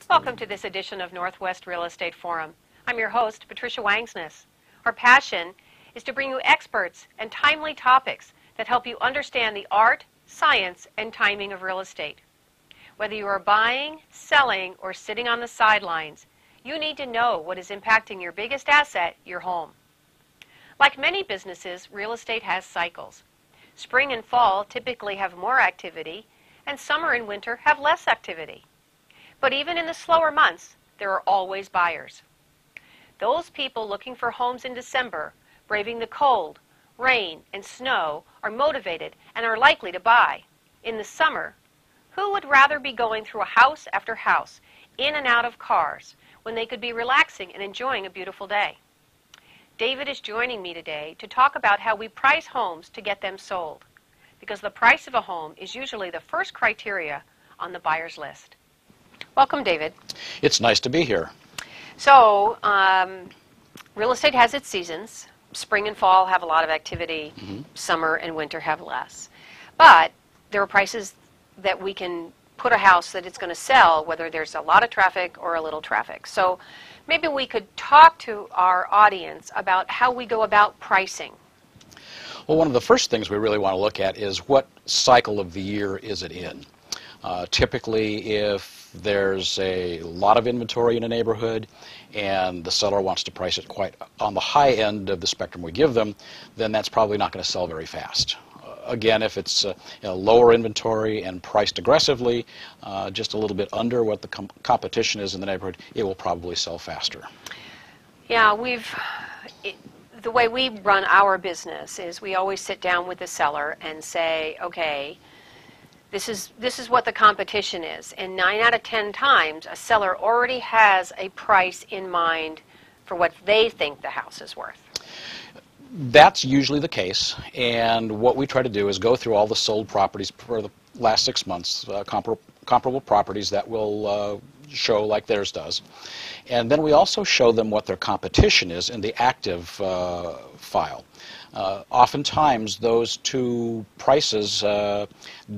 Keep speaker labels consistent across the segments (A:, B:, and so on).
A: Welcome to this edition of Northwest Real Estate Forum. I'm your host, Patricia Wangsness. Our passion is to bring you experts and timely topics that help you understand the art, science, and timing of real estate. Whether you are buying, selling, or sitting on the sidelines, you need to know what is impacting your biggest asset, your home. Like many businesses, real estate has cycles. Spring and fall typically have more activity, and summer and winter have less activity. But even in the slower months, there are always buyers. Those people looking for homes in December, braving the cold, rain, and snow, are motivated and are likely to buy. In the summer, who would rather be going through a house after house, in and out of cars, when they could be relaxing and enjoying a beautiful day? David is joining me today to talk about how we price homes to get them sold, because the price of a home is usually the first criteria on the buyer's list. Welcome, David.
B: It's nice to be here.
A: So, real estate has its seasons. Spring and fall have a lot of activity. Summer and winter have less. But there are prices that we can put a house that it's going to sell, whether there's a lot of traffic or a little traffic. So maybe we could talk to our audience about how we go about pricing.
B: Well, one of the first things we really want to look at is what cycle of the year is it in. Typically, if there's a lot of inventory in a neighborhood and the seller wants to price it quite on the high end of the spectrum we give them, then that's probably not going to sell very fast. Again, if it's lower inventory and priced aggressively, just a little bit under what the competition is in the neighborhood, it will probably sell faster. Yeah,
A: the way we run our business is we always sit down with the seller and say, okay, this is what the competition is. And 9 out of 10 times, a seller already has a price in mind for what they think the house is worth.
B: That's usually the case, and what we try to do is go through all the sold properties for the last 6 months, comparable properties that will show like theirs does. And then we also show them what their competition is in the active file. Oftentimes those two prices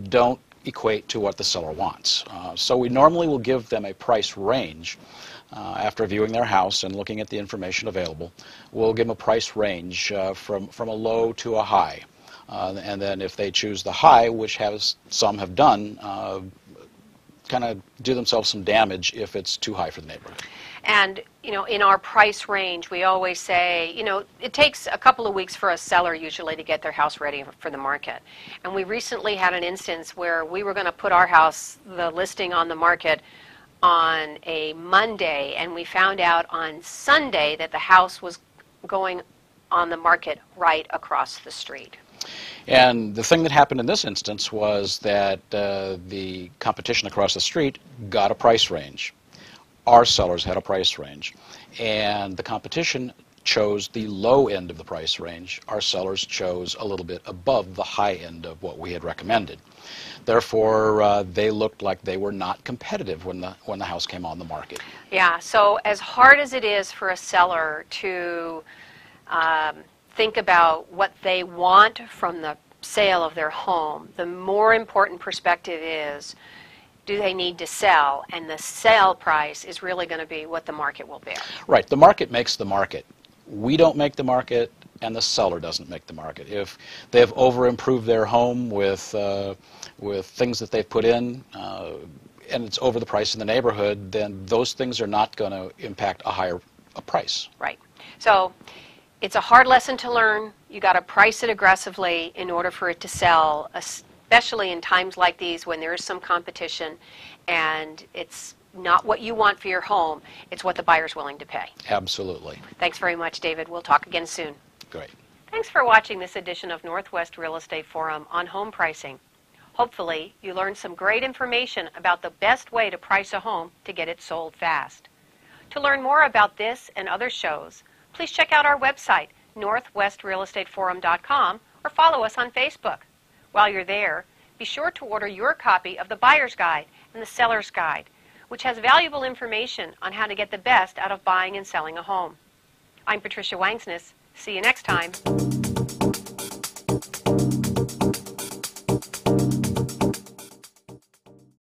B: don't equate to what the seller wants. So we normally will give them a price range. After viewing their house and looking at the information available, we'll give them a price range from a low to a high. And then if they choose the high, which some have done, kind of do themselves some damage if it's too high for the neighborhood.
A: And, in our price range, we always say, it takes a couple of weeks for a seller usually to get their house ready for the market. And we recently had an instance where we were going to put our house, the listing on the market, on a Monday, and we found out on Sunday that the house was going on the market right across the street.
B: And the thing that happened in this instance was that the competition across the street got a price range. Our sellers had a price range, and the competition chose the low end of the price range. Our sellers chose a little bit above the high end of what we had recommended. Therefore, they looked like they were not competitive when the house came on the market.
A: Yeah, so as hard as it is for a seller to think about what they want from the sale of their home, the more important perspective is, do they need to sell? And the sale price is really going to be what the market will bear.
B: Right, the market makes the market. We don't make the market, and the seller doesn't make the market. If they've over-improved their home with things that they've put in, and it's over the price in the neighborhood, then those things are not going to impact a price.
A: Right. So it's a hard lesson to learn. You got to price it aggressively in order for it to sell, especially in times like these when there is some competition and it's not what you want for your home, it's what the buyer's willing to pay.
B: Absolutely.
A: Thanks very much, David. We'll talk again soon.
B: Great.
A: Thanks for watching this edition of Northwest Real Estate Forum on home pricing. Hopefully, you learned some great information about the best way to price a home to get it sold fast. To learn more about this and other shows, please check out our website, northwestrealestateforum.com, or follow us on Facebook. While you're there, be sure to order your copy of the Buyer's Guide and the Seller's Guide, which has valuable information on how to get the best out of buying and selling a home. I'm Patricia Wangsness. See you next time. you.